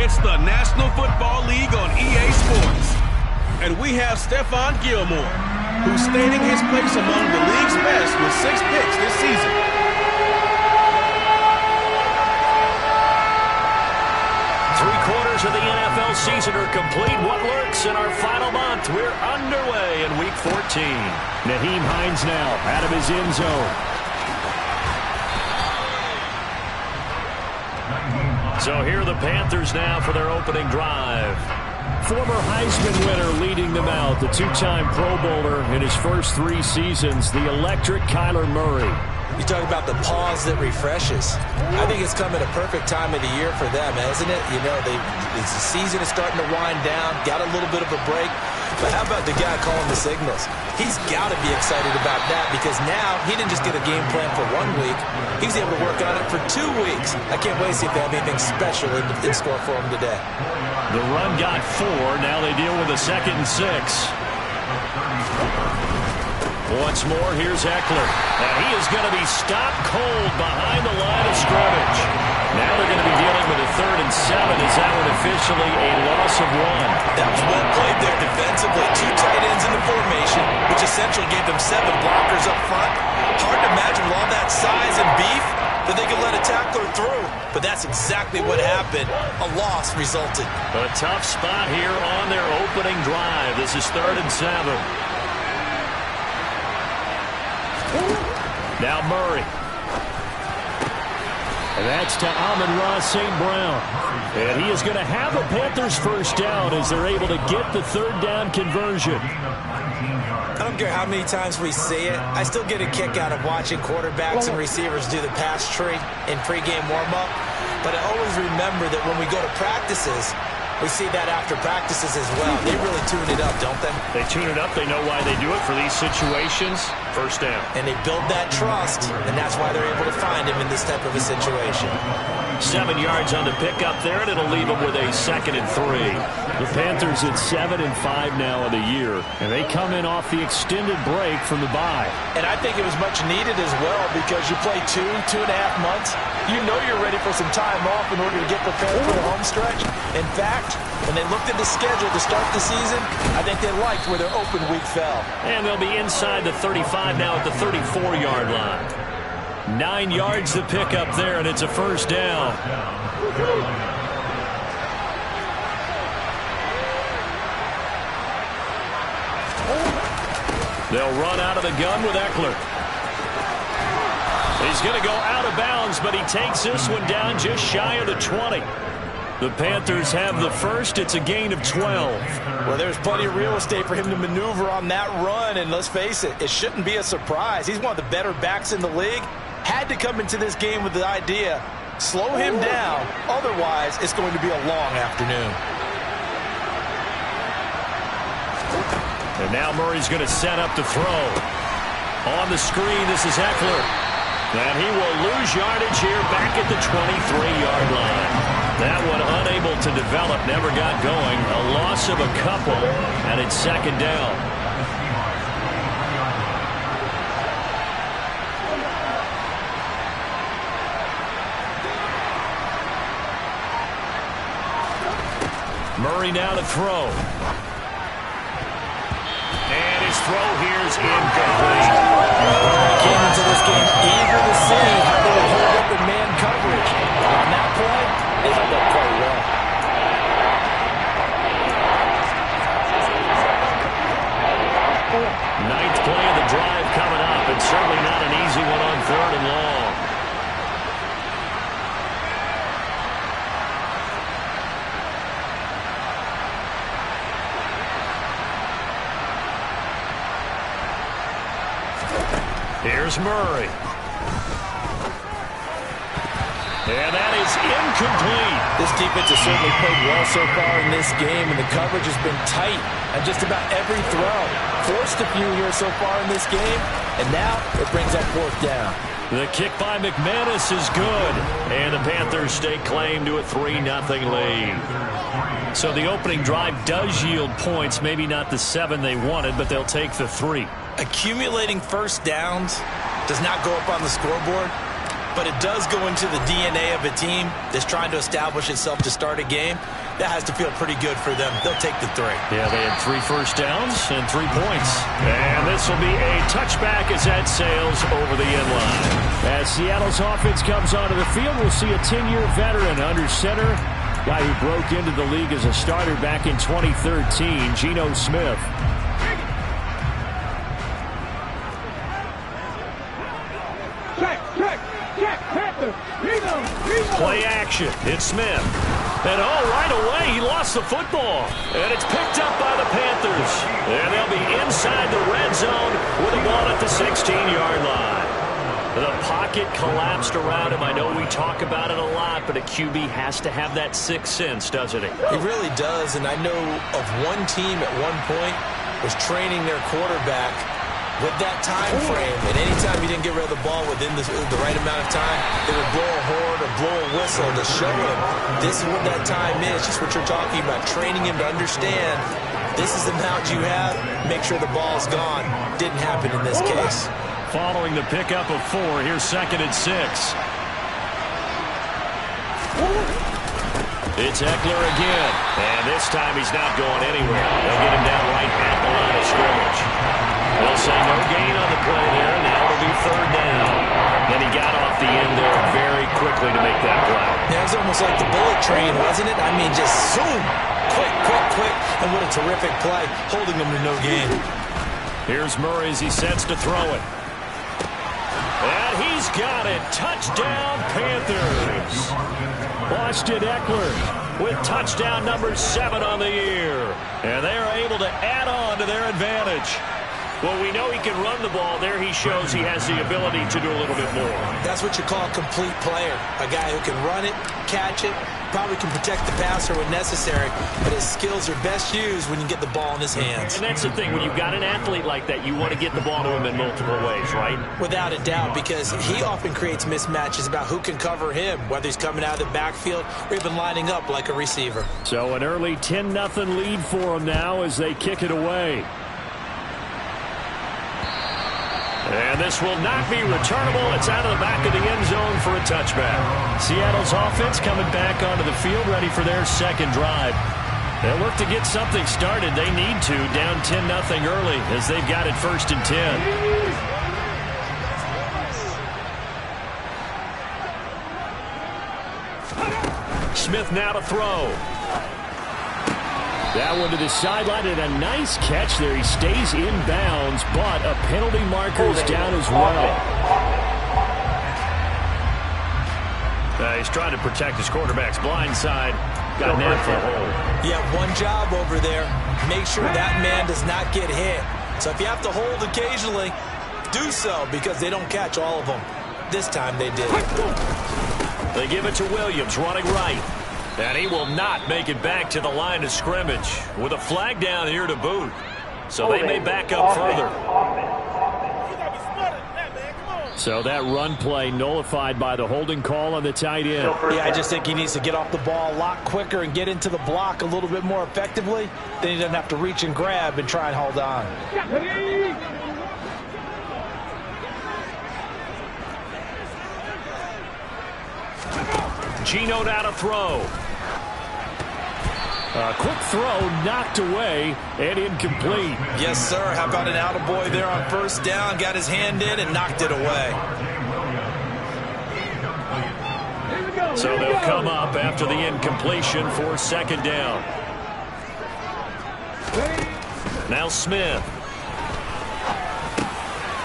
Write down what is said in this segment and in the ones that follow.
It's the National Football League on EA Sports. And we have Stephon Gilmore, who's staining his place among the league's best with 6 picks this season. Three-quarters of the NFL season are complete. What lurks in our final month? We're underway in Week 14. Nyheim Hines now out of his end zone. So here are the Panthers now for their opening drive. Former Heisman winner leading them out, the 2-time Pro Bowler in his first 3 seasons, the electric Kyler Murray. You talk about the pause that refreshes. I think it's come at a perfect time of the year for them, hasn't it? You know, the season is starting to wind down, got a little bit of a break. But how about the guy calling the signals? He's got to be excited about that because now he didn't just get a game plan for 1 week. He's able to work on it for 2 weeks. I can't wait to see if they have anything special in store for him today. The run got 4. Now they deal with a 2nd and 6. Once more, here's Eckler. And he is going to be stopped cold behind the line of scrimmage. Now they're going to be dealing with a 3rd and 7. Is that one officially a loss of 1? That was well played there defensively. 2 tight ends in the formation, which essentially gave them 7 blockers up front. Hard to imagine with all that size and beef that they could let a tackler through. But that's exactly what happened. A loss resulted. A tough spot here on their opening drive. This is 3rd and 7. Now Murray. And that's to Amon-Ra St. Brown. And he is going to have a Panthers first down as they're able to get the 3rd down conversion. I don't care how many times we see it. I still get a kick out of watching quarterbacks and receivers do the pass tree in pregame warm-up. But I always remember that when we go to practices, we see that after practices as well. They really tune it up, don't they? They tune it up. They know why they do it for these situations. First down. And they build that trust, and that's why they're able to find him in this type of a situation. 7 yards on the pickup there, and it'll leave them with a 2nd and 3. The Panthers at 7 and 5 now of the year, and they come in off the extended break from the bye. And I think it was much needed as well because you play 2.5 months. You know you're ready for some time off in order to get prepared for the home stretch. In fact, when they looked at the schedule to start the season, I think they liked where their open week fell. And they'll be inside the 35 now at the 34-yard line. 9 yards to pick up there, and it's a first down. They'll run out of the gun with Eckler. He's going to go out of bounds, but he takes this one down just shy of the 20. The Panthers have the first. It's a gain of 12. Well, there's plenty of real estate for him to maneuver on that run, and let's face it, it shouldn't be a surprise. He's one of the better backs in the league. Had to come into this game with the idea, slow him down, otherwise it's going to be a long afternoon. And now Murray's going to set up to throw. On the screen, this is Eckler. And he will lose yardage here back at the 23-yard line. That one unable to develop, never got going. A loss of a couple, and it's 2nd down. Murray now to throw. And his throw here is incomplete. Came into this game eager to see how they would hold up in man coverage. On that play, they held up quite well. Ninth play of the drive coming up, and certainly not an easy one on 3rd and long. Here's Murray. And that is incomplete. This defense has certainly played well so far in this game, and the coverage has been tight on just about every throw. Forced a few here so far in this game, and now it brings up 4th down. The kick by McManus is good, and the Panthers stake claim to a 3-0 lead. So the opening drive does yield points, maybe not the 7 they wanted, but they'll take the 3. Accumulating first downs does not go up on the scoreboard. but it does go into the DNA of a team that's trying to establish itself to start a game. That has to feel pretty good for them. They'll take the 3. Yeah, they had 3 first downs and 3 points. And this will be a touchback as that sails over the end line. As Seattle's offense comes onto the field, we'll see a 10-year veteran under center. Guy who broke into the league as a starter back in 2013, Geno Smith. Play action. It's Smith. And right away, he lost the football. And it's picked up by the Panthers. And they'll be inside the red zone with the ball at the 16-yard line. The pocket collapsed around him. I know we talk about it a lot, but a QB has to have that sixth sense, doesn't he? He really does. And I know of one team at one point was training their quarterback with that time frame, and anytime you didn't get rid of the ball within the right amount of time, they would blow a horn or blow a whistle to show him this is what that time is, just what you're talking about, training him to understand this is the amount you have, make sure the ball's gone. Didn't happen in this case. Following the pickup of 4, here's 2nd and 6. It's Eckler again, and this time he's not going anywhere. They'll get him down right at the line of scrimmage. They'll say no gain on the play there. Now it'll be 3rd down. Then he got off the end there very quickly to make that play. Yeah, it was almost like the bullet train, wasn't it? I mean, just zoom, quick, quick, quick, and what a terrific play, holding him to no gain. Here's Murray as he sets to throw it. And he's got it. Touchdown, Panthers. Austin Eckler with touchdown number 7 on the year. And they are able to add on to their advantage. Well, we know he can run the ball. There he shows he has the ability to do a little bit more. That's what you call a complete player. A guy who can run it, catch it, probably can protect the passer when necessary, but his skills are best used when you get the ball in his hands. And that's the thing. When you've got an athlete like that, you want to get the ball to him in multiple ways, right? Without a doubt, because he often creates mismatches about who can cover him, whether he's coming out of the backfield or even lining up like a receiver. So an early 10-0 lead for them now as they kick it away. And this will not be returnable. It's out of the back of the end zone for a touchback. Seattle's offense coming back onto the field, ready for their 2nd drive. They'll look to get something started. They need to, down 10-0 early as they've got it 1st and 10. Smith now to throw. That one to the sideline, and a nice catch there. He stays in bounds, but a penalty marker is down as well. He's trying to protect his quarterback's blind side. Got nabbed for a hold. Yeah, one job over there. Make sure that man does not get hit. So if you have to hold occasionally, do so, because they don't catch all of them. This time they did. They give it to Williams, running right. And he will not make it back to the line of scrimmage with a flag down here to boot. So they may back up further. So that run play nullified by the holding call on the tight end. Yeah, I just think he needs to get off the ball a lot quicker and get into the block a little bit more effectively. Then he doesn't have to reach and grab and try and hold on. Geno now to throw. A quick throw knocked away and incomplete. Yes, sir. How about an attaboy there on 1st down? Got his hand in and knocked it away. So they'll come up after the incompletion for 2nd down. Now Smith.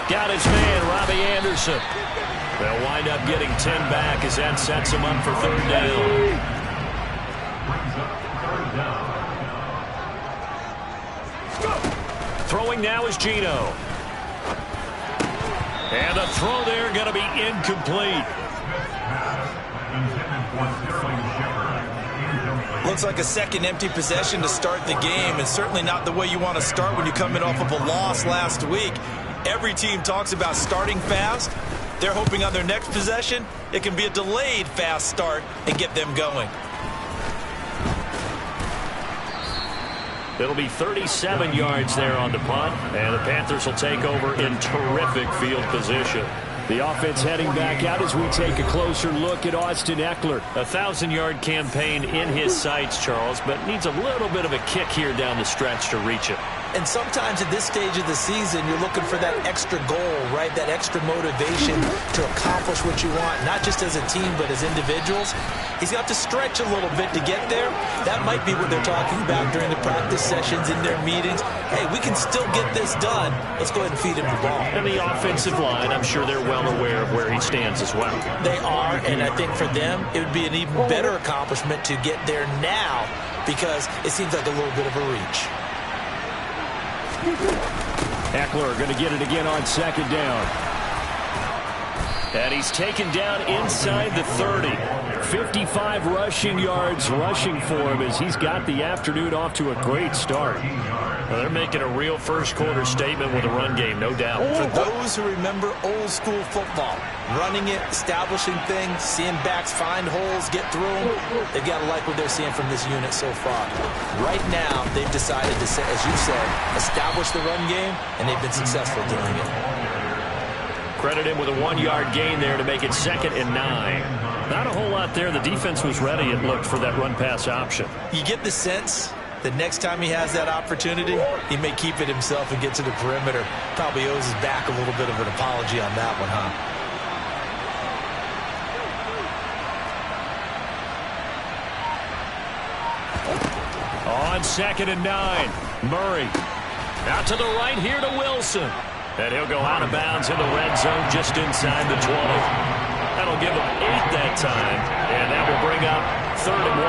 Got his man, Robbie Anderson. They'll wind up getting 10 back as that sets them up for 3rd down. Throwing now is Geno. And the throw there going to be incomplete. Looks like a 2nd empty possession to start the game, and certainly not the way you want to start when you're coming off of a loss last week. Every team talks about starting fast. They're hoping on their next possession, it can be a delayed fast start and get them going. It'll be 37 yards there on the punt, and the Panthers will take over in terrific field position. The offense heading back out as we take a closer look at Austin Eckler. A 1,000-yard campaign in his sights, Charles, but needs a little bit of a kick here down the stretch to reach it. And sometimes at this stage of the season, you're looking for that extra goal, right? That extra motivation to accomplish what you want, not just as a team, but as individuals. He's got to stretch a little bit to get there. That might be what they're talking about during the practice sessions, in their meetings. Hey, we can still get this done. Let's go ahead and feed him the ball. And the offensive line, I'm sure they're well aware of where he stands as well. They are, and I think for them, it would be an even better accomplishment to get there now because it seems like a little bit of a reach. Eckler going to get it again on second down. And he's taken down inside the 30. 55 rushing yards rushing for him as he's got the afternoon off to a great start. Well, they're making a real first-quarter statement with a run game, no doubt. For those who remember old-school football, running it, establishing things, seeing backs find holes, get through them, they've got to like what they're seeing from this unit so far. Right now, they've decided to, as you said, establish the run game, and they've been successful doing it. Credit him with a 1-yard gain there to make it 2nd and 9. Not a whole lot there. The defense was ready, it looked, for that run-pass option. You get the sense that next time he has that opportunity, he may keep it himself and get to the perimeter. Probably owes his back a little bit of an apology on that one, huh? On 2nd and 9, Murray. Out to the right here to Wilson. And he'll go out of bounds in the red zone just inside the 20. That'll give him 8 that time. And that will bring up 3rd and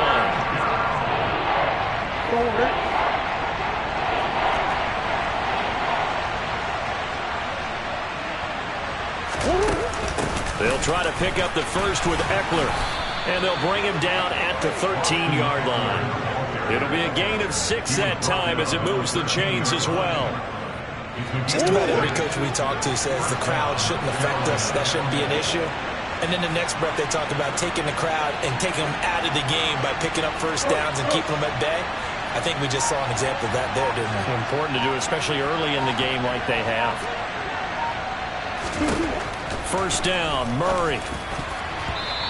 1. They'll try to pick up the first with Eckler. And they'll bring him down at the 13-yard line. It'll be a gain of 6 that time as it moves the chains as well. Just about every coach we talk to says the crowd shouldn't affect us. That shouldn't be an issue. And then the next breath they talk about taking the crowd and taking them out of the game by picking up first downs and keeping them at bay. I think we just saw an example of that there, didn't we? Important to do, especially early in the game like they have. First down, Murray.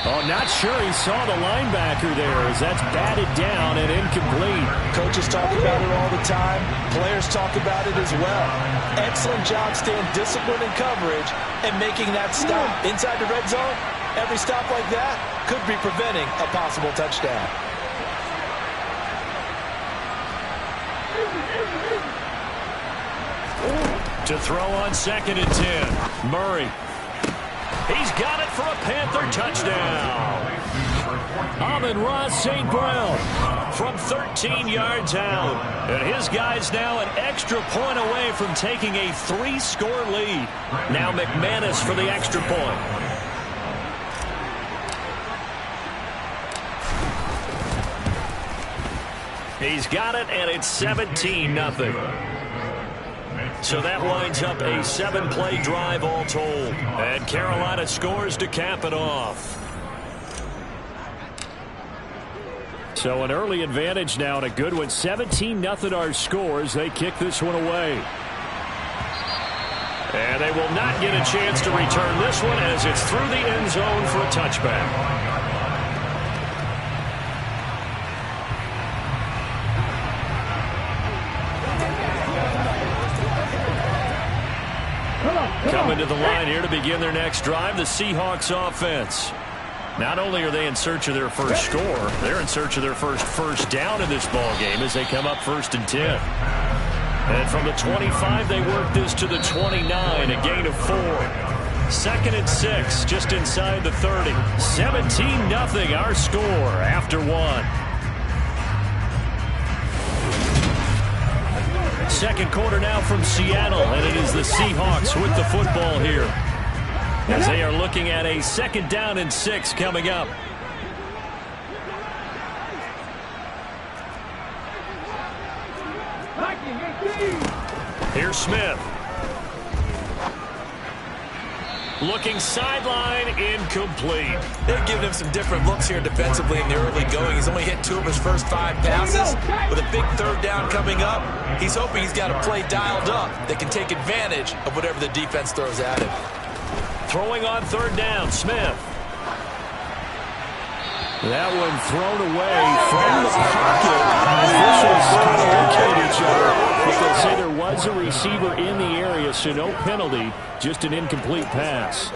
Oh, not sure he saw the linebacker there as that's batted down and incomplete. Coaches talk about it all the time. Players talk about it as well. Excellent job staying disciplined in coverage and making that stop. Inside the red zone, every stop like that could be preventing a possible touchdown. To throw on 2nd and 10, Murray. He's got it for a Panther touchdown. Amon-Ra St. Brown from 13 yards out. And his guy's now an extra point away from taking a 3-score lead. Now McManus for the extra point. He's got it, and it's 17-0. So that winds up a 7-play drive all told. And Carolina scores to cap it off. So an early advantage now and a good one. 17-0 our scores. They kick this one away. And they will not get a chance to return this one as it's through the end zone for a touchback. Coming to the line here to begin their next drive, the Seahawks offense. Not only are they in search of their first score, they're in search of their first down in this ball game as they come up 1st and 10. And from the 25, they work this to the 29, a gain of 4. 2nd and 6, just inside the 30. 17-0 our score after 1. Second quarter now from Seattle, and it is the Seahawks with the football here as they are looking at a 2nd down and 6 coming up. Here's Smith. Looking sideline, incomplete. They're giving him some different looks here defensively in the early going. He's only hit 2 of his first 5 passes. With a big 3rd down coming up, he's hoping he's got a play dialed up that can take advantage of whatever the defense throws at him. Throwing on third down, Smith. That one thrown away from the pocket. Officials kind of locate each other, but they'll say there was a receiver in the area, so no penalty, just an incomplete pass.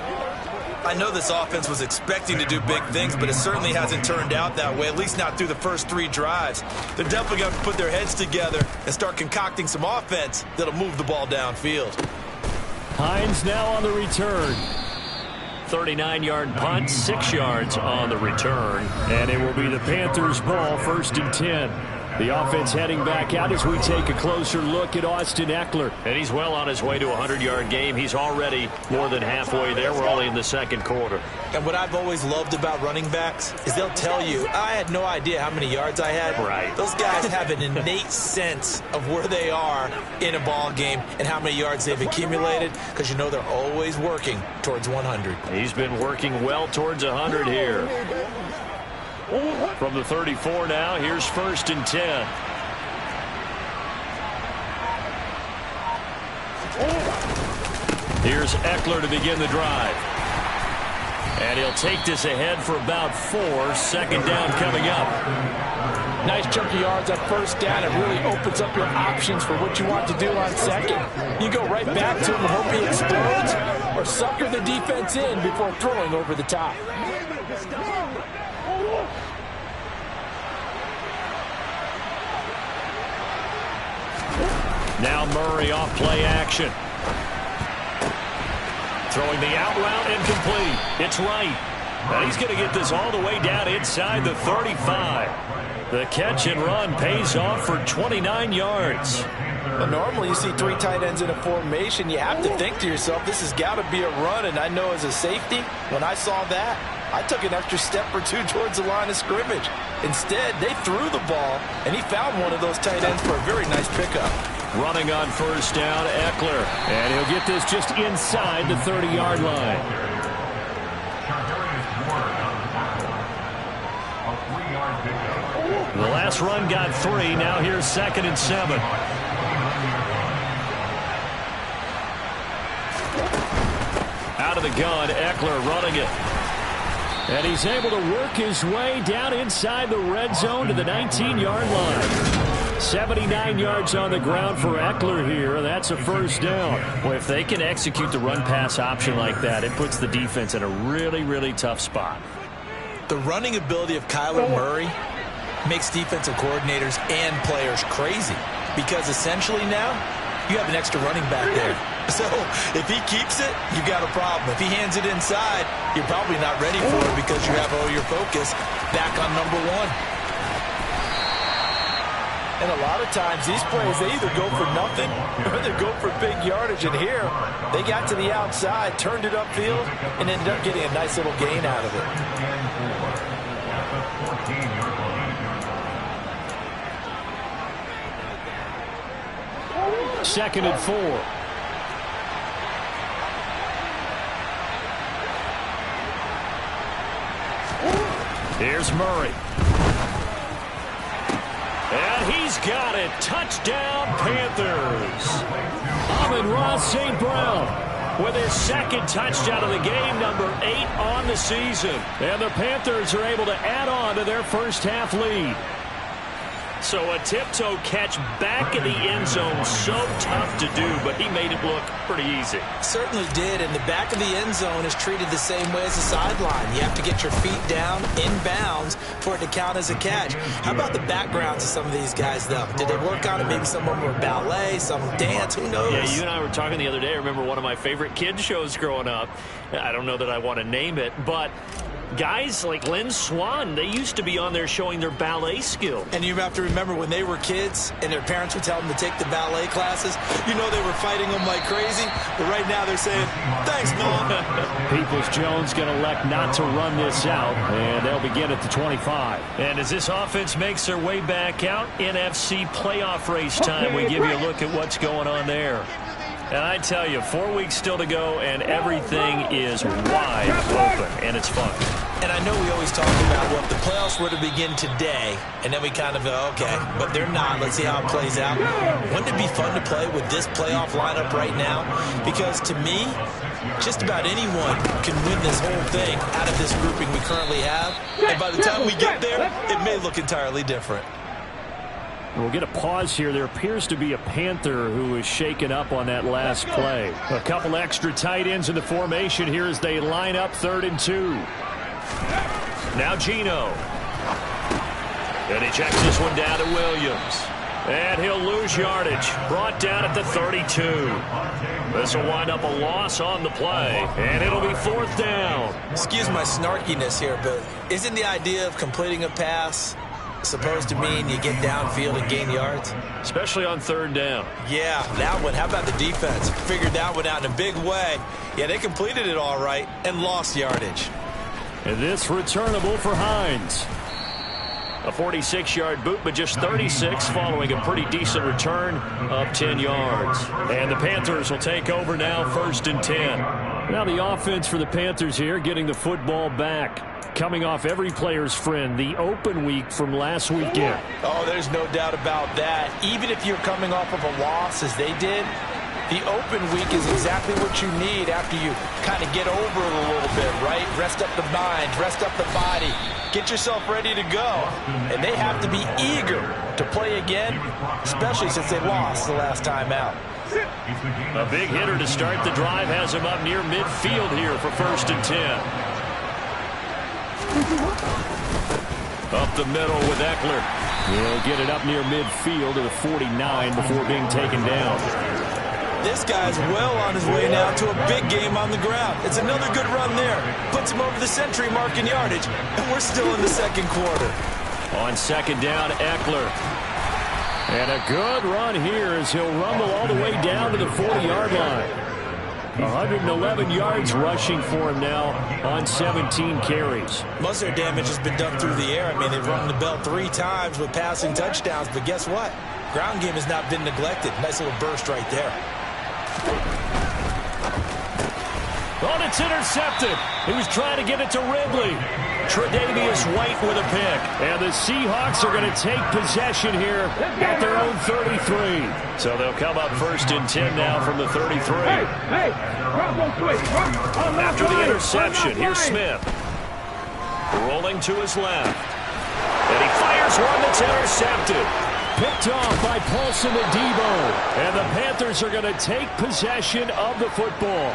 I know this offense was expecting to do big things, but it certainly hasn't turned out that way, at least not through the first 3 drives. They're definitely going to put their heads together and start concocting some offense that'll move the ball downfield. Hines now on the return. 39-yard punt, 6 yards on the return. And it will be the Panthers' ball, 1st and 10. The offense heading back out as we take a closer look at Austin Ekeler. And he's well on his way to a 100-yard game. He's already more than halfway there. We're only in the 2nd quarter. And what I've always loved about running backs is they'll tell you, I had no idea how many yards I had. Right. Those guys have an innate sense of where they are in a ball game and how many yards they've accumulated, because you know they're always working towards 100. He's been working well towards 100 here. From the 34 now, here's 1st and 10. Here's Ekeler to begin the drive. And he'll take this ahead for about 4. 2nd down coming up. Nice chunky yards at 1st down. It really opens up your options for what you want to do on 2nd. You go right back to him and hope he explodes, or sucker the defense in before throwing over the top. Now Murray off play action. Throwing the out route incomplete. It's right. And he's going to get this all the way down inside the 35. The catch and run pays off for 29 yards. Well, normally you see 3 tight ends in a formation. You have to think to yourself, this has got to be a run. And I know as a safety, when I saw that, I took an extra step or 2 towards the line of scrimmage. Instead, they threw the ball, and he found one of those tight ends for a very nice pickup. Running on 1st down, Ekeler. And he'll get this just inside the 30-yard line. The last run got 3. Now here's 2nd and 7. Out of the gun, Ekeler running it. And he's able to work his way down inside the red zone to the 19-yard line. 79 yards on the ground for Ekeler here. That's a 1st down. Well, if they can execute the run-pass option like that, it puts the defense in a really, really tough spot. The running ability of Kyler Murray makes defensive coordinators and players crazy, because essentially now you have an extra running back there. So if he keeps it, you've got a problem. If he hands it inside, you're probably not ready for it because you have all your focus back on number 1. And a lot of times these plays, they either go for nothing or they go for big yardage. And here, they got to the outside, turned it upfield, and ended up getting a nice little gain out of it. 2nd and 4. Here's Murray. And he's got it. Touchdown, Panthers. Amon-Ra St. Brown with his 2nd touchdown of the game, number 8 on the season. And the Panthers are able to add on to their first-half lead. So a tiptoe catch back in the end zone, so tough to do, but he made it look pretty easy. Certainly did, and the back of the end zone is treated the same way as the sideline. You have to get your feet down in bounds for it to count as a catch. How about the backgrounds of some of these guys, though? Did they work on it? Maybe some of them were ballet, some dance, who knows? Yeah, you and I were talking the other day. I remember one of my favorite kids shows growing up. I don't know that I want to name it, but guys like Lynn Swann, they used to be on there showing their ballet skills. And you have to remember when they were kids and their parents would tell them to take the ballet classes, you know they were fighting them like crazy. But right now they're saying, thanks, Mom. Peoples-Jones going to elect not to run this out, and they'll begin at the 25. And as this offense makes their way back out, NFC playoff race time, we give you a look at what's going on there. And I tell you, 4 weeks still to go, and everything is wide open, and it's fun. And I know we always talk about, well, if the playoffs were to begin today, and then we kind of go, okay, but they're not. Let's see how it plays out. Wouldn't it be fun to play with this playoff lineup right now? Because to me, Just about anyone can win this whole thing out of this grouping we currently have. And by the time we get there, it may look entirely different. We'll get a pause here. There appears to be a Panther who is shaken up on that last play. A couple extra tight ends in the formation here as they line up 3rd and 2. Now Gino. And he checks this one down to Williams. And he'll lose yardage. Brought down at the 32. This will wind up a loss on the play. And it'll be 4th down. Excuse my snarkiness here, but isn't the idea of completing a pass supposed to mean you get downfield and gain yards? Especially on 3rd down. Yeah, that one. How about the defense? Figured that one out in a big way. Yeah, they completed it all right and lost yardage. And this returnable for Hines. A 46-yard boot, but just 36 following a pretty decent return of 10 yards. And the Panthers will take over now, 1st and 10. Now the offense for the Panthers here, getting the football back. Coming off every player's friend, the open week from last weekend. Oh, there's no doubt about that. Even if you're coming off of a loss as they did, the open week is exactly what you need after you kind of get over it a little bit, right? Rest up the mind, rest up the body, get yourself ready to go. And they have to be eager to play again, especially since they lost the last time out. A big hitter to start the drive has him up near midfield here for 1st and 10. Up the middle with Eckler. He'll get it up near midfield to the 49 before being taken down. This guy's well on his way now to a big game on the ground. It's another good run there. Puts him over the century mark in yardage, and we're still in the 2nd quarter. On 2nd down, Eckler. And a good run here as he'll rumble all the way down to the 40-yard line. 111 yards rushing for him now on 17 carries. Most of their damage has been done through the air. I mean, they've rung the bell 3 times with passing touchdowns, but guess what? Ground game has not been neglected. Nice little burst right there. Oh, it's intercepted. He was trying to get it to Ridley. Tre'Davious White with a pick. And the Seahawks are going to take possession here at their own 33. So they'll come up 1st and 10 now from the 33. After the interception, here's Smith. Rolling to his left. And he fires one that's intercepted. Picked off by Paulson Adebo. And the Panthers are going to take possession of the football.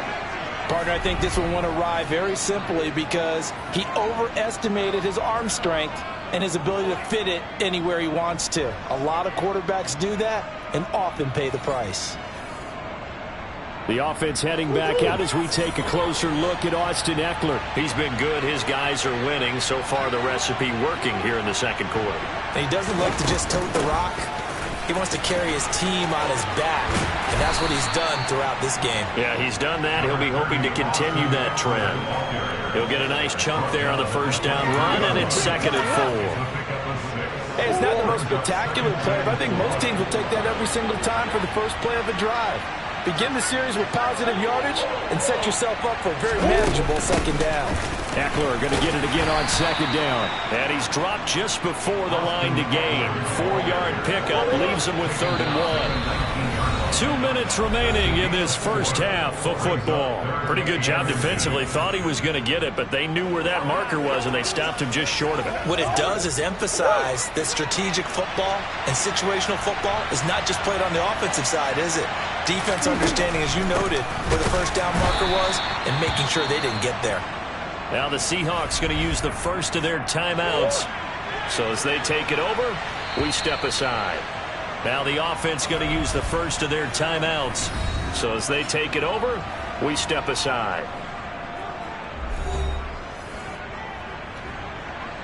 Partner, I think this one won a ride very simply because he overestimated his arm strength and his ability to fit it anywhere he wants to. A lot of quarterbacks do that and often pay the price. The offense heading back out as we take a closer look at Austin Eckler. He's been good. His guys are winning. So far, the recipe working here in the 2nd quarter. And he doesn't like to just tote the rock. He wants to carry his team on his back, and that's what he's done throughout this game. Yeah, he's done that. He'll be hoping to continue that trend. He'll get a nice chunk there on the 1st down run, and it's 2nd and 4. Hey, it's not the most spectacular play, but I think most teams will take that every single time for the first play of a drive. Begin the series with positive yardage and set yourself up for a very manageable 2nd down. Eckler going to get it again on 2nd down. And he's dropped just before the line to gain. 4-yard pickup leaves him with 3rd and 1. 2 minutes remaining in this first half of football. Pretty good job defensively. Thought he was going to get it, but they knew where that marker was, and they stopped him just short of it. What it does is emphasize that strategic football and situational football is not just played on the offensive side, is it? Defense understanding, as you noted, where the 1st down marker was and making sure they didn't get there. Now the Seahawks going to use the first of their timeouts. So as they take it over, we step aside. Now the offense going to use the first of their timeouts. So as they take it over, we step aside.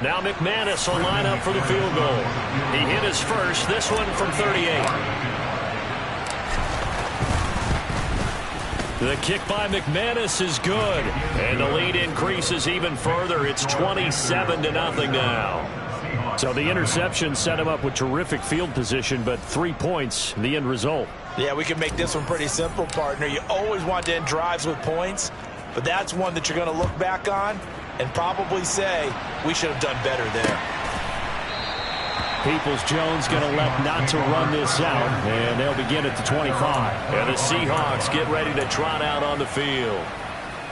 Now McManus will line up for the field goal. He hit his first, this one from 38. The kick by McManus is good. And the lead increases even further. It's 27-0 now. So the interception set him up with terrific field position, but 3 points, the end result. Yeah, we can make this one pretty simple, partner. You always want to end drives with points, but that's one that you're going to look back on and probably say, we should have done better there. Peoples-Jones going to elect not to run this out, and they'll begin at the 25. And the Seahawks get ready to trot out on the field.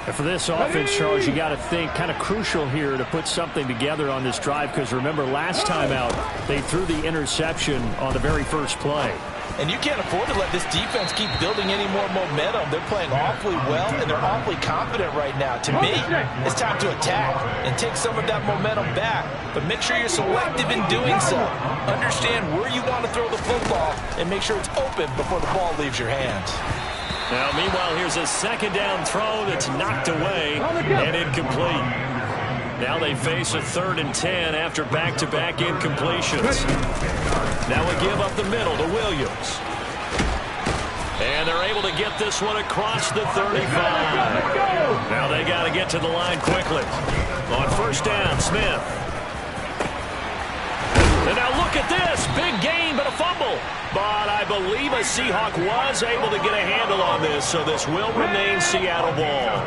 And for this offense, Charles, you got to think kind of crucial here to put something together on this drive, because remember last time out they threw the interception on the very first play. And you can't afford to let this defense keep building any more momentum. They're playing awfully well, and they're awfully confident right now. To me, it's time to attack and take some of that momentum back. But make sure you're selective in doing so. Understand where you want to throw the football and make sure it's open before the ball leaves your hands. Now, meanwhile, here's a second down throw that's knocked away and incomplete. Now they face a 3rd and 10 after back-to-back incompletions. Now a give up the middle to Williams. And they're able to get this one across the 35. Now they got to get to the line quickly. On first down, Smith. And now look at this. Big gain, but a fumble. But I believe a Seahawk was able to get a handle on this, so this will remain Seattle ball.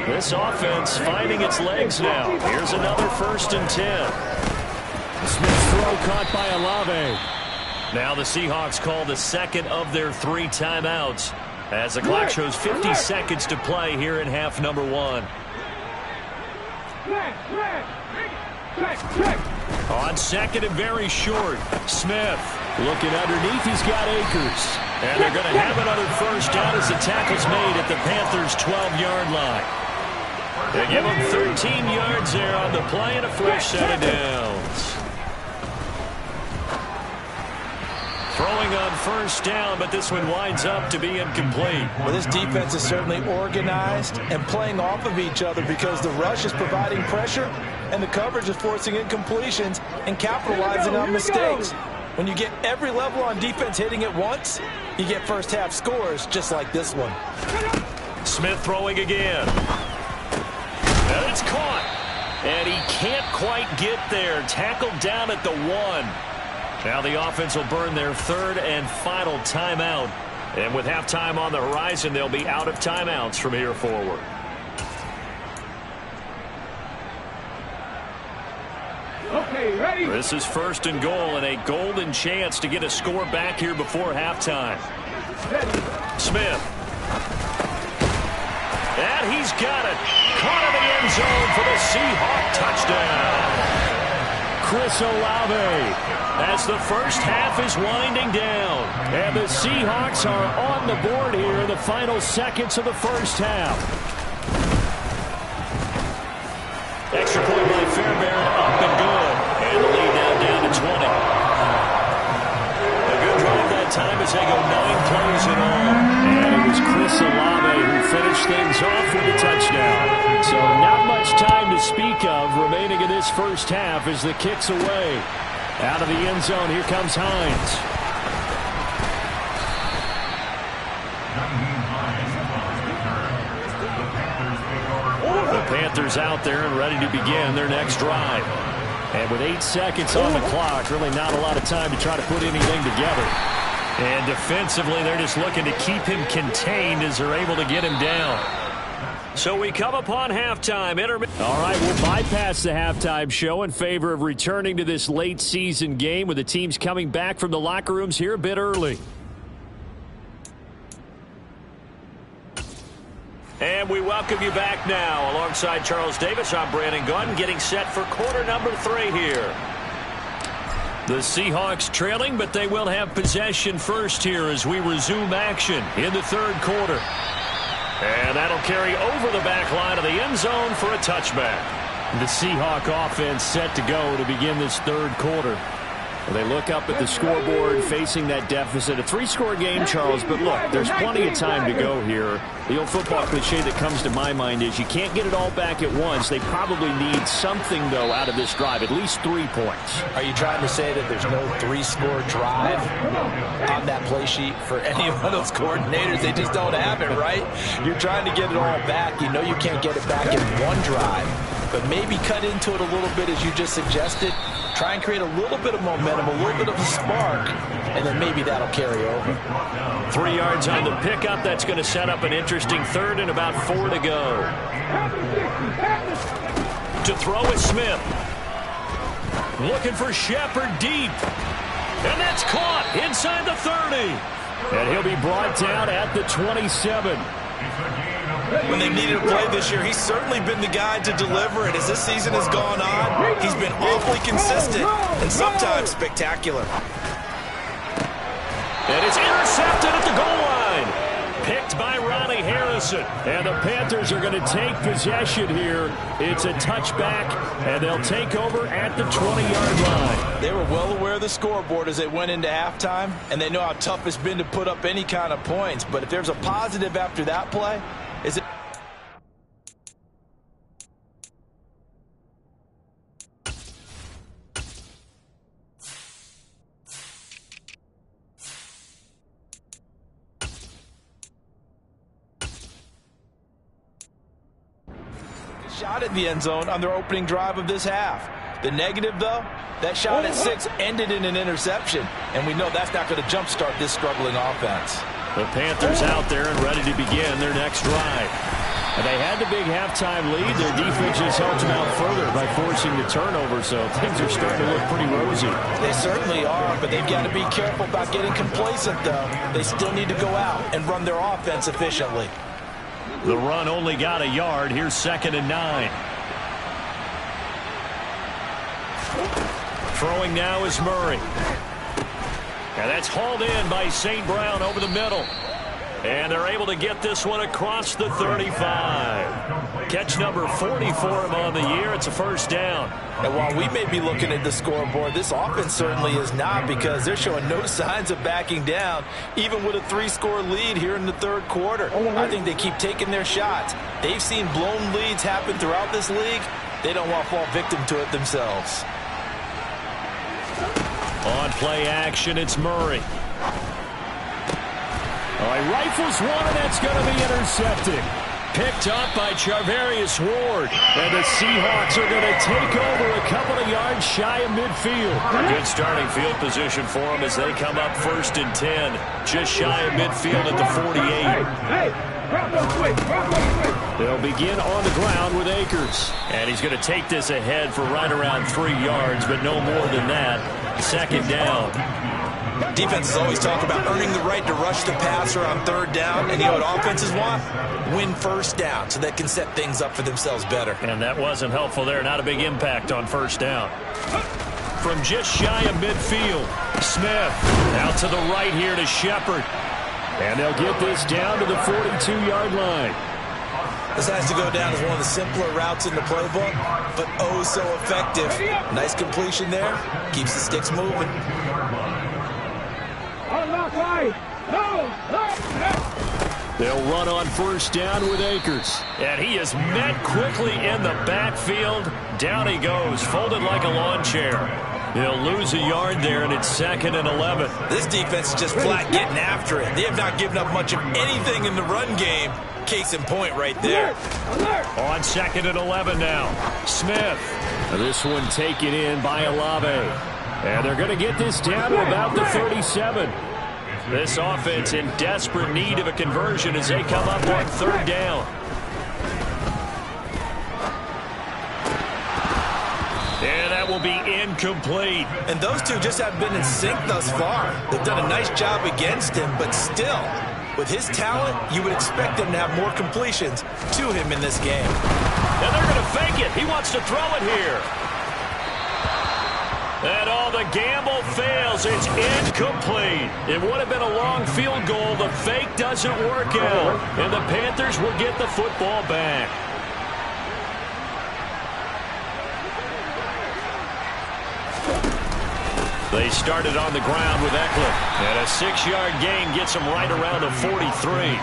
This offense finding its legs now. Here's another 1st and 10. Smith's throw caught by Olave. Now the Seahawks call the second of their 3 timeouts as the clock shows 50 seconds to play here in half number 1. On second and very short, Smith looking underneath. He's got Akers. And they're going to have another first down as the tackle's made at the Panthers' 12-yard line. They give them 13 yards there on the play and a fresh set of downs. Throwing on first down, but this one winds up to be incomplete. Well, this defense is certainly organized and playing off of each other because the rush is providing pressure and the coverage is forcing incompletions and capitalizing on mistakes. When you get every level on defense hitting at once, you get first half scores just like this one. Smith throwing again. And it's caught. And he can't quite get there. Tackled down at the 1. Now the offense will burn their 3rd and final timeout. And with halftime on the horizon, they'll be out of timeouts from here forward. Okay, ready? This is 1st and goal and a golden chance to get a score back here before halftime. Smith. And he's got it. Caught in the end zone for the Seahawk touchdown. Chris Olave, as the first half is winding down. And the Seahawks are on the board here in the final seconds of the first half. Extra point by Fairbairn, up and good. And the lead now down to 20. A good drive that time as they go 9 plays in all. And it was Chris Olave who finished things off with a touchdown. So not much time to speak of remaining in this first half as the kick's away. Out of the end zone, here comes Hines. The Panthers out there and ready to begin their next drive. And with 8 seconds on the clock, really not a lot of time to try to put anything together. And defensively, they're just looking to keep him contained as they're able to get him down. So we come upon halftime. All right, we'll bypass the halftime show in favor of returning to this late season game with the teams coming back from the locker rooms here a bit early. And we welcome you back now. Alongside Charles Davis, I'm Brandon Gunn, getting set for quarter number 3 here. The Seahawks trailing, but they will have possession first here as we resume action in the 3rd quarter. And that'll carry over the back line of the end zone for a touchback. The Seahawk offense set to go to begin this 3rd quarter. Well, they look up at the scoreboard facing that deficit. A 3-score game, Charles, but look, there's plenty of time to go here. The old football cliche that comes to my mind is you can't get it all back at once. They probably need something, though, out of this drive, at least 3 points. Are you trying to say that there's no 3-score drive on that play sheet for any one of those coordinators? They just don't have it, right? You're trying to get it all back. You know you can't get it back in one drive, but maybe cut into it a little bit as you just suggested. Try and create a little bit of momentum, a little bit of a spark, and then maybe that'll carry over. 3 yards on the pickup. That's going to set up an interesting 3rd and about 4 to go. To throw is Smith. Looking for Shepard deep. And that's caught inside the 30. And he'll be brought down at the 27. When they needed a play this year, he's certainly been the guy to deliver it. As this season has gone on, he's been awfully consistent and sometimes spectacular. And it's intercepted at the goal line. Picked by Ronnie Harrison. And the Panthers are going to take possession here. It's a touchback, and they'll take over at the 20-yard line. They were well aware of the scoreboard as they went into halftime, and they know how tough it's been to put up any kind of points. But if there's a positive after that play, is it... shot at the end zone on their opening drive of this half. The negative, though, that shot at 6 ended in an interception, and we know that's not going to jumpstart this struggling offense. The Panthers out there and ready to begin their next drive. And they had the big halftime lead. Their defense just helped them out further by forcing the turnover, so things are starting to look pretty rosy. They certainly are, but they've got to be careful about getting complacent, though. They still need to go out and run their offense efficiently. The run only got a yard. Here's 2nd and 9. Throwing now is Murray. And that's hauled in by St. Brown over the middle. And they're able to get this one across the 35. Catch number 40 for him on the year. It's a first down. And while we may be looking at the scoreboard, this offense certainly is not, because they're showing no signs of backing down, even with a 3-score lead here in the third quarter. I think they keep taking their shots. They've seen blown leads happen throughout this league. They don't want to fall victim to it themselves. On play action, it's Murray. He rifles one, and that's going to be intercepted. Picked up by Charvarius Ward. And the Seahawks are going to take over a couple of yards shy of midfield. Good starting field position for them as they come up 1st and 10. Just shy of midfield at the 48. They'll begin on the ground with Akers. And he's going to take this ahead for right around 3 yards, but no more than that. 2nd down. Defenses always talk about earning the right to rush the passer on 3rd down. And you know what offenses want? Win 1st down so they can set things up for themselves better. And that wasn't helpful there. Not a big impact on 1st down. From just shy of midfield, Smith out to the right here to Shepard. And they'll get this down to the 42-yard line. This has to go down as one of the simpler routes in the playbook, but oh so effective. Nice completion there. Keeps the sticks moving. They'll run on 1st down with Akers. And he is met quickly in the backfield. Down he goes, folded like a lawn chair. They'll lose a yard there, and it's 2nd and 11. This defense is just flat getting after it. They have not given up much of anything in the run game. Case in point right there. On 2nd and 11 now. Smith. This one taken in by Olave. And they're going to get this down to about the 37. This offense in desperate need of a conversion as they come up on 3rd down. And that will be incomplete. And those two just haven't been in sync thus far. They've done a nice job against him, but still, with his talent, you would expect him to have more completions to him in this game. And they're going to fake it. He wants to throw it here. And all the gamble fails. It's incomplete. It would have been a long field goal. The fake doesn't work out. And the Panthers will get the football back. They started on the ground with Eckler. And a 6-yard gain gets them right around the 43.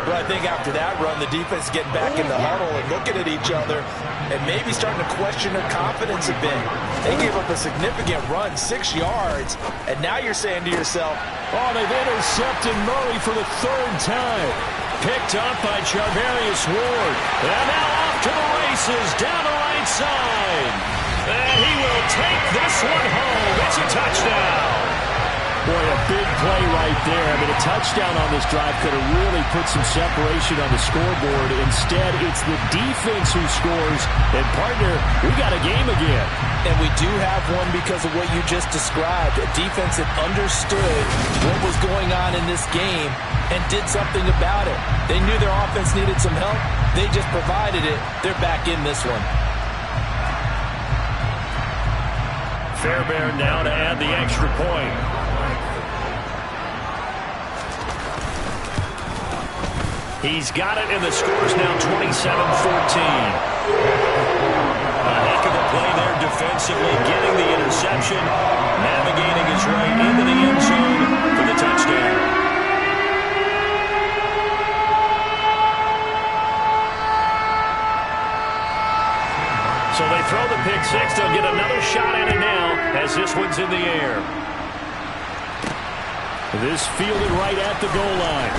But I think after that run, the defense getting back in the huddle and looking at each other and maybe starting to question their confidence a bit. They gave up a significant run, 6 yards, and now you're saying to yourself, oh, they've intercepted Murray for the 3rd time. Picked up by Charvarius Ward. And now off to the races down the right side. And he will take this one home. It's a touchdown. Boy, a big play right there. I mean, a touchdown on this drive could have really put some separation on the scoreboard. Instead, it's the defense who scores. And, partner, we got a game again. And we do have one because of what you just described. A defense that understood what was going on in this game and did something about it. They knew their offense needed some help. They just provided it. They're back in this one. Fairbairn now to add the extra point. He's got it, and the score's now 27-14. A heck of a play there defensively, getting the interception, navigating his way into the end zone for the touchdown. So they throw the pick six. They'll get another shot at it now as this one's in the air. This fielded right at the goal line.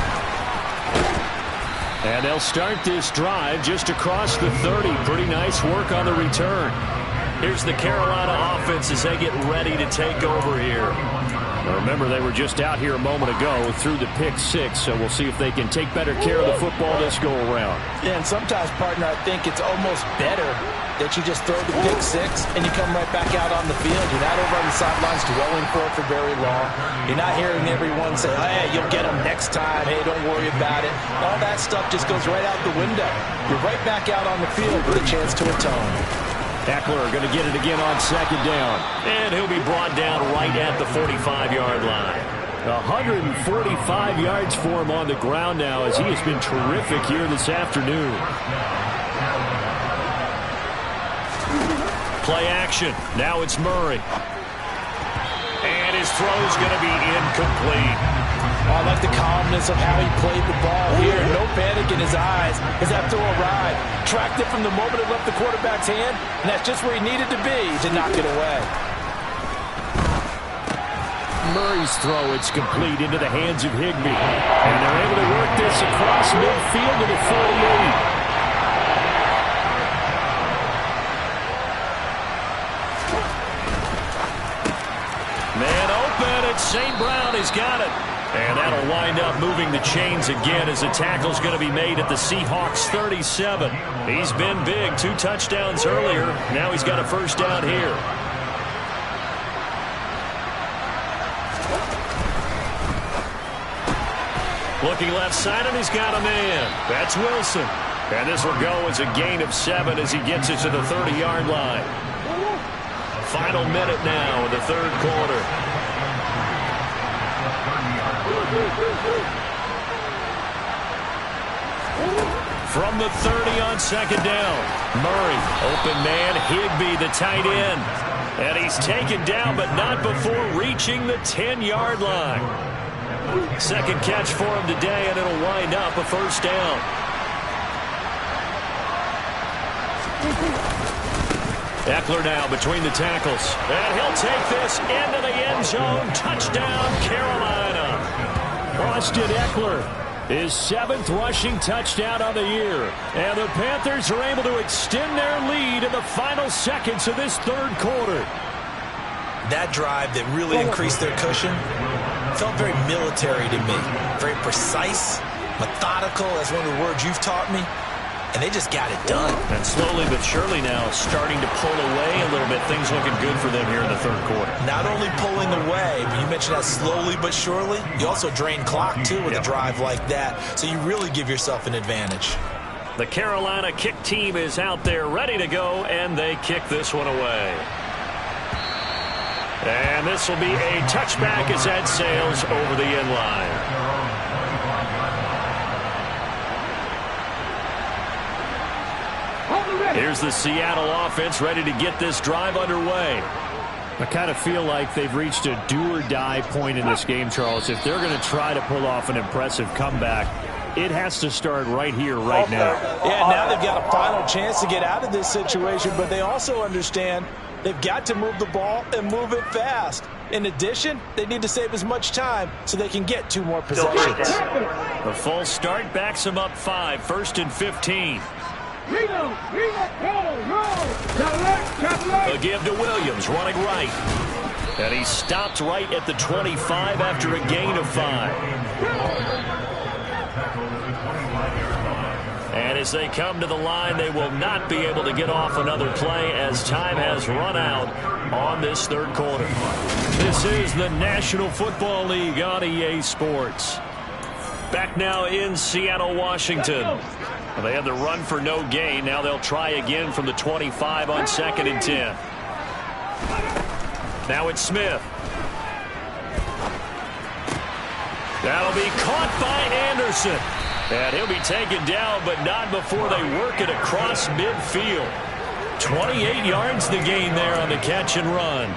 And they'll start this drive just across the 30. Pretty nice work on the return. Here's the Carolina offense as they get ready to take over here. Now remember, they were just out here a moment ago through the pick six, so we'll see if they can take better care of the football this go-around. Yeah, and sometimes, partner, I think it's almost better that you just throw the pick six and you come right back out on the field. You're not over on the sidelines dwelling for it for very long. You're not hearing everyone say, hey, you'll get them next time. Hey, don't worry about it. All that stuff just goes right out the window. You're right back out on the field with a chance to atone. Eckler going to get it again on second down. And he'll be brought down right at the 45-yard line. 145 yards for him on the ground now as he has been terrific here this afternoon. Play action. Now it's Murray. And his throw's going to be incomplete. I like the calmness of how he played the ball here. No panic in his eyes as that throw arrived. Tracked it from the moment it left the quarterback's hand, and that's just where he needed to be to knock it away. Murray's throw, it's complete into the hands of Higbee. And they're able to work this across midfield to the 48. Man open, and St. Brown has got it. And that'll wind up moving the chains again as the tackle's going to be made at the Seahawks 37. He's been big, 2 touchdowns earlier. Now he's got a first down here. Looking left side, and he's got a man. That's Wilson. And this will go as a gain of 7 as he gets it to the 30-yard line. Final minute now in the third quarter. From the 30 on second down. Murray, open man, Higbee, the tight end. And he's taken down, but not before reaching the 10-yard line. Second catch for him today, and it'll wind up a first down. Eckler now between the tackles. And he'll take this into the end zone. Touchdown, Carolina. Austin Eckler, his 7th rushing touchdown of the year. And the Panthers are able to extend their lead in the final seconds of this third quarter. That drive that really increased their cushion felt very military to me. Very precise, methodical, as one of the words you've taught me. And they just got it done. And slowly but surely now starting to pull away a little bit. Things looking good for them here in the third quarter. Not only pulling away, but you mentioned that slowly but surely. You also drain clock, too, with a drive like that. So you really give yourself an advantage. The Carolina kick team is out there ready to go, and they kick this one away. And this will be a touchback as that sails over the end line. Here's the Seattle offense ready to get this drive underway. I kind of feel like they've reached a do-or-die point in this game, Charles. If they're going to try to pull off an impressive comeback, it has to start right here, right now. Yeah, now they've got a final chance to get out of this situation, but they also understand they've got to move the ball and move it fast. In addition, they need to save as much time so they can get 2 more possessions. The full start backs them up 5, 1st and 15. A give to Williams, running right. And he stopped right at the 25 after a gain of 5. And as they come to the line, they will not be able to get off another play as time has run out on this third quarter. This is the National Football League on EA Sports. Back now in Seattle, Washington. Well, they had the run for no gain. Now they'll try again from the 25 on 2nd and 10. Now it's Smith. That'll be caught by Anderson. And he'll be taken down, but not before they work it across midfield. 28 yards the gain there on the catch and run.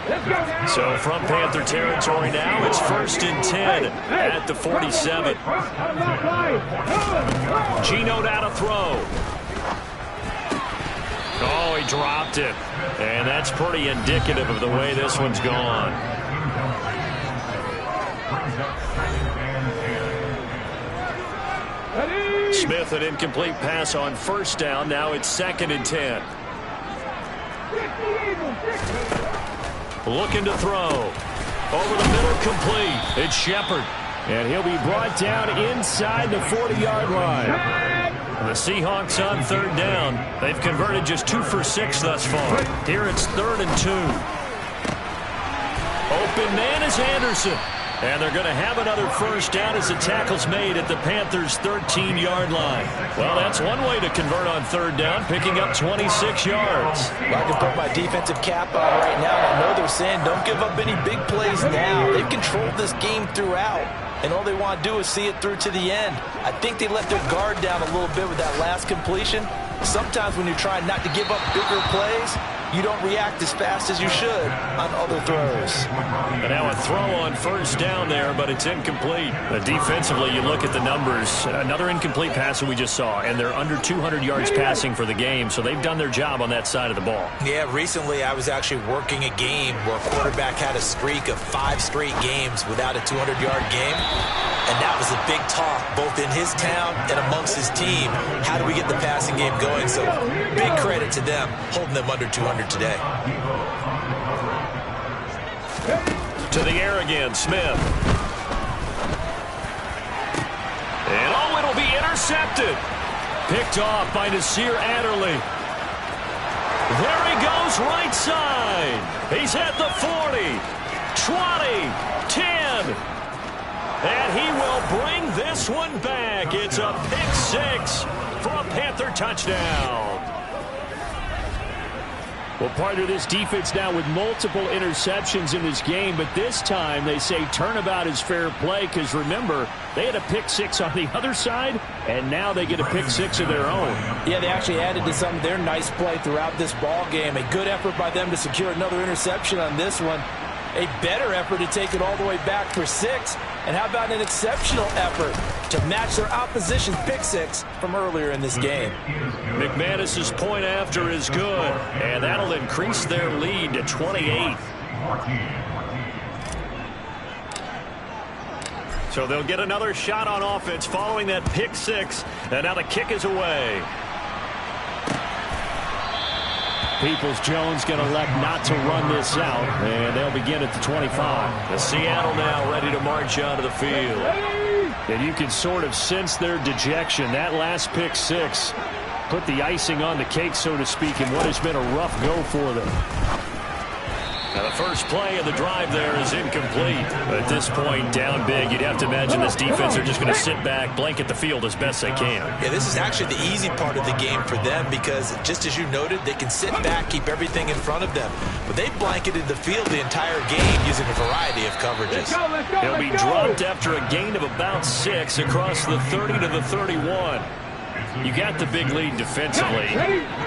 So from Panther territory now, it's 1st and 10 at the 47. Geno now to throw. Oh, he dropped it. And that's pretty indicative of the way this one's gone. Smith, an incomplete pass on 1st down. Now it's 2nd and 10. Looking to throw. Over the middle, complete. It's Shepard. And he'll be brought down inside the 40-yard line. The Seahawks on 3rd down. They've converted just 2 for 6 thus far. Here it's 3rd and 2. Open man is Anderson. And they're going to have another 1st down as the tackle's made at the Panthers' 13-yard line. Well, that's one way to convert on 3rd down, picking up 26 yards. Well, I can put my defensive cap on right now, and I know they're saying don't give up any big plays now. They've controlled this game throughout, and all they want to do is see it through to the end. I think they let their guard down a little bit with that last completion. Sometimes when you're trying not to give up bigger plays, you don't react as fast as you should on other throws. And now a throw on 1st down there, but it's incomplete. Defensively, you look at the numbers. Another incomplete pass that we just saw, and they're under 200 yards passing for the game, so they've done their job on that side of the ball. Yeah, recently I was actually working a game where a quarterback had a streak of 5 straight games without a 200-yard game. And that was a big talk, both in his town and amongst his team. How do we get the passing game going? So big credit to them, holding them under 200 today. To the air again, Smith. And oh, it'll be intercepted. Picked off by Nasir Adderley. There he goes, right side. He's at the 40, 20, 10. And he will bring this one back. It's a pick-6 for a Panther touchdown. Well, part of this defense now with multiple interceptions in this game, but this time they say turnabout is fair play because, remember, they had a pick-6 on the other side, and now they get a pick-6 of their own. Yeah, they actually added to some of their nice play throughout this ball game. A good effort by them to secure another interception on this one. A better effort to take it all the way back for 6. And how about an exceptional effort to match their opposition's pick-6 from earlier in this game? McManus's point after is good, and that'll increase their lead to 28. So they'll get another shot on offense following that pick-6, and now the kick is away. Peoples-Jones going to elect not to run this out, and they'll begin at the 25. The Seattle now ready to march onto the field. And you can sort of sense their dejection. That last pick-6 put the icing on the cake, so to speak, in what has been a rough go for them. Now the first play of the drive there is incomplete. But at this point, down big, you'd have to imagine this defense are just going to sit back, blanket the field as best they can. Yeah, this is actually the easy part of the game for them because, just as you noted, they can sit back, keep everything in front of them. But they blanketed the field the entire game using a variety of coverages. He'll be dropped after a gain of about 6 across the 30 to the 31. You got the big lead defensively,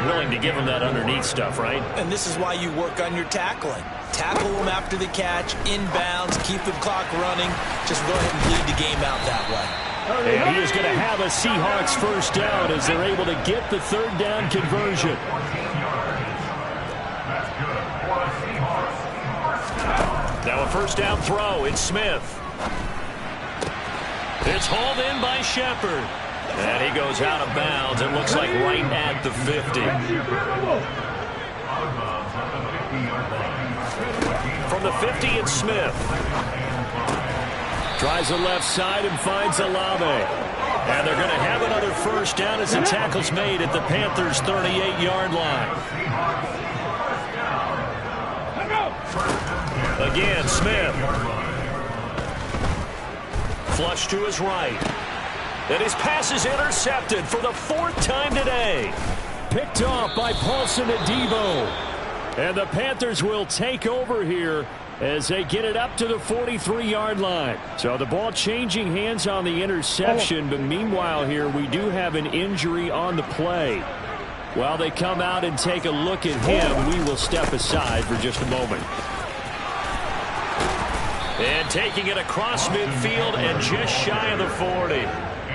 willing to give them that underneath stuff, right? And this is why you work on your tackling. Tackle them after the catch, inbounds, keep the clock running. Just go ahead and lead the game out that way. And he is going to have a Seahawks 1st down as they're able to get the 3rd down conversion. Now a 1st down throw. It's Smith. It's hauled in by Shepard. And he goes out of bounds. It looks like right at the 50. From the 50, it's Smith. Tries the left side and finds Olave. And they're going to have another first down as the tackle's made at the Panthers' 38-yard line. Again, Smith. Flush to his right. And his pass is intercepted for the 4th time today. Picked off by Paulson Adebo. And the Panthers will take over here as they get it up to the 43-yard line. So the ball changing hands on the interception, but meanwhile here we do have an injury on the play. While they come out and take a look at him, we will step aside for just a moment. And taking it across midfield and just shy of the 40.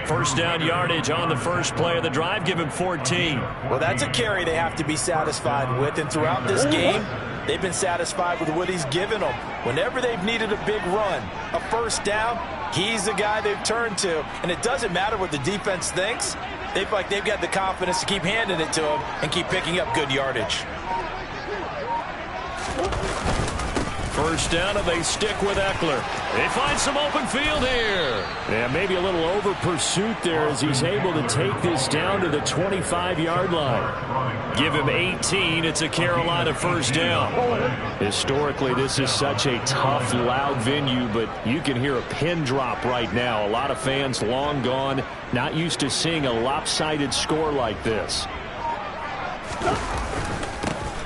First down yardage on the first play of the drive. Give him 14. Well, that's a carry they have to be satisfied with. And throughout this game, they've been satisfied with what he's given them. Whenever they've needed a big run, a first down, he's the guy they've turned to. And it doesn't matter what the defense thinks. They feel like they've got the confidence to keep handing it to him and keep picking up good yardage. First down, and they stick with Eckler. They find some open field here. Yeah, maybe a little over pursuit there as he's able to take this down to the 25-yard line. Give him 18. It's a Carolina first down. Historically, this is such a tough, loud venue, but you can hear a pin drop right now. A lot of fans long gone, not used to seeing a lopsided score like this.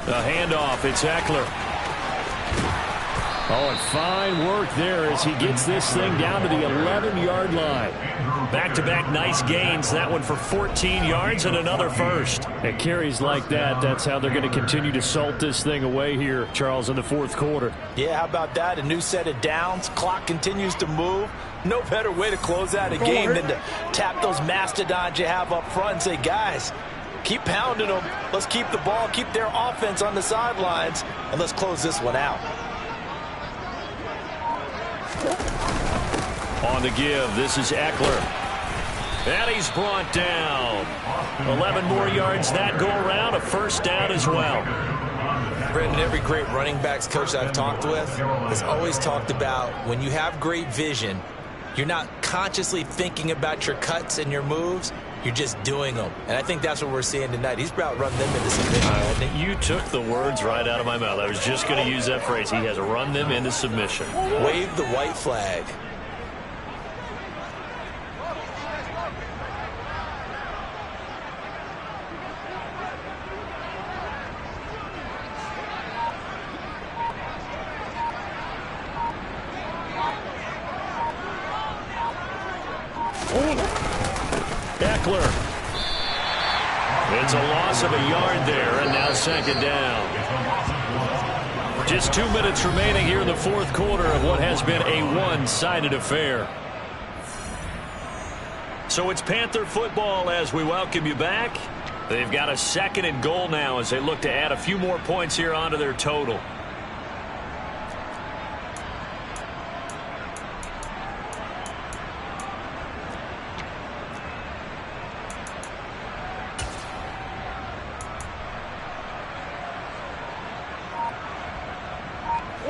The handoff, it's Eckler. Oh, and fine work there as he gets this thing down to the 11-yard line. Back-to-back nice gains. That one for 14 yards and another first. At carries like that, that's how they're going to continue to salt this thing away here, Charles, in the fourth quarter. Yeah, how about that? A new set of downs. Clock continues to move. No better way to close out a game than to tap those mastodons you have up front and say, guys, keep pounding them. Let's keep the ball, keep their offense on the sidelines, and let's close this one out. On the give, this is Eckler. And he's brought down. 11 more yards that go around, a first down as well. Brendan, every great running backs coach I've talked with has always talked about when you have great vision, you're not consciously thinking about your cuts and your moves. You're just doing them. And I think that's what we're seeing tonight. He's about run them into submission. You took the words right out of my mouth. I was just going to use that phrase. He has run them into submission. Wave the white flag. Eckler. It's a loss of a yard there, and now second down. Just 2 minutes remaining here in the fourth quarter of what has been a one-sided affair. So it's Panther football as we welcome you back. They've got a second and goal now as they look to add a few more points here onto their total.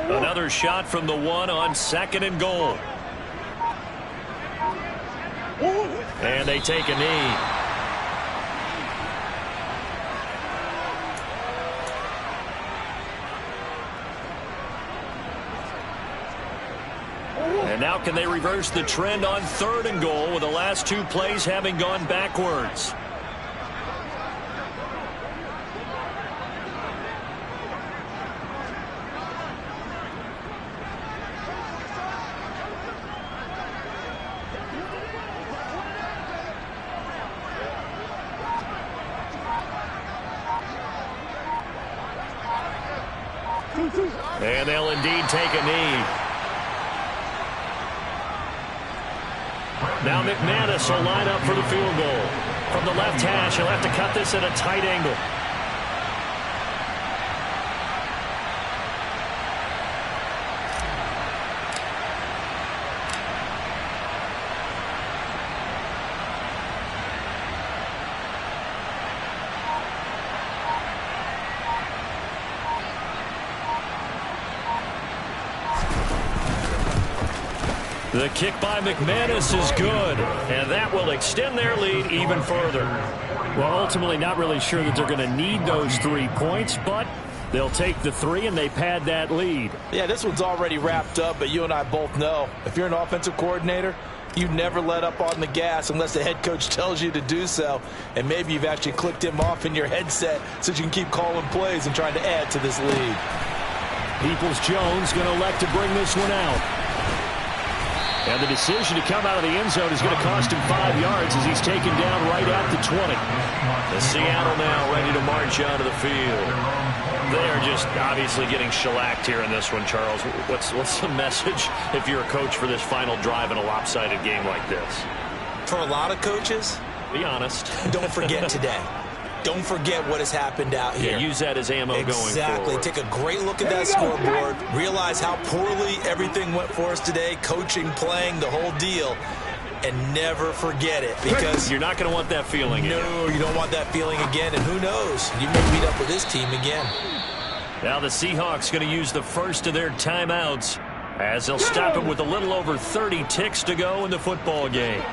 Another shot from the one on second and goal. And they take a knee. And now can they reverse the trend on third and goal with the last two plays having gone backwards? And they'll indeed take a knee. Now McManus will line up for the field goal. From the left hash, he'll have to cut this at a tight angle. The kick by McManus is good, and that will extend their lead even further. Well, ultimately not really sure that they're going to need those 3 points, but they'll take the 3 and they pad that lead. Yeah, this one's already wrapped up, but you and I both know if you're an offensive coordinator, you never let up on the gas unless the head coach tells you to do so. And maybe you've actually clicked him off in your headset so you can keep calling plays and trying to add to this lead. Peoples-Jones going to elect to bring this one out. And the decision to come out of the end zone is going to cost him 5 yards as he's taken down right at the 20. The Seattle now ready to march out of the field. They are just obviously getting shellacked here in this one, Charles. What's the message if you're a coach for this final drive in a lopsided game like this? For a lot of coaches, be honest. Don't forget today. Don't forget what has happened out here. Yeah, use that as ammo going forward. Exactly. Take a great look at that scoreboard. Realize how poorly everything went for us today. Coaching, playing, the whole deal. And never forget it, because you're not going to want that feeling again. No, you don't want that feeling again. And who knows? You may meet up with this team again. Now the Seahawks going to use the first of their timeouts as they'll stop him with a little over 30 ticks to go in the football game.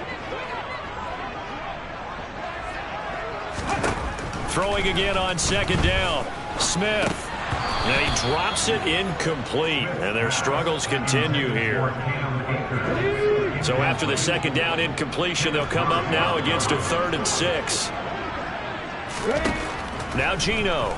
Throwing again on second down. Smith. And he drops it incomplete. And their struggles continue here. So after the second down incompletion, they'll come up now against a 3rd and 6. Now Geno.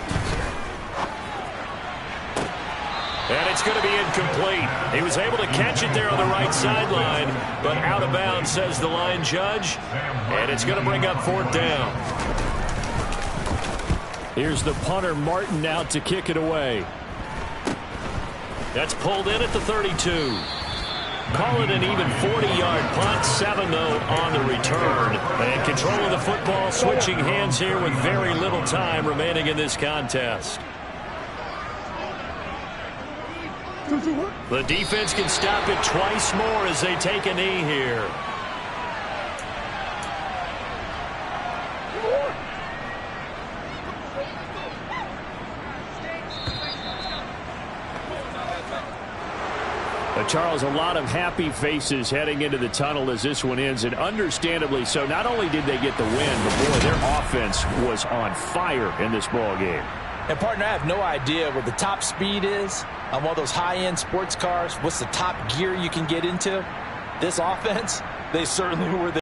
And it's going to be incomplete. He was able to catch it there on the right sideline, but out of bounds, says the line judge. And it's going to bring up 4th down. Here's the punter, Martin, out to kick it away. That's pulled in at the 32. Call it an even 40-yard punt. 7, though, on the return. And control of the football, switching hands here with very little time remaining in this contest. The defense can stop it twice more as they take a knee here. Charles, a lot of happy faces heading into the tunnel as this one ends, and understandably so. Not only did they get the win, but boy, their offense was on fire in this ball game. And partner, I have no idea what the top speed is on one of those high-end sports cars. What's the top gear you can get into? This offense, they certainly were there.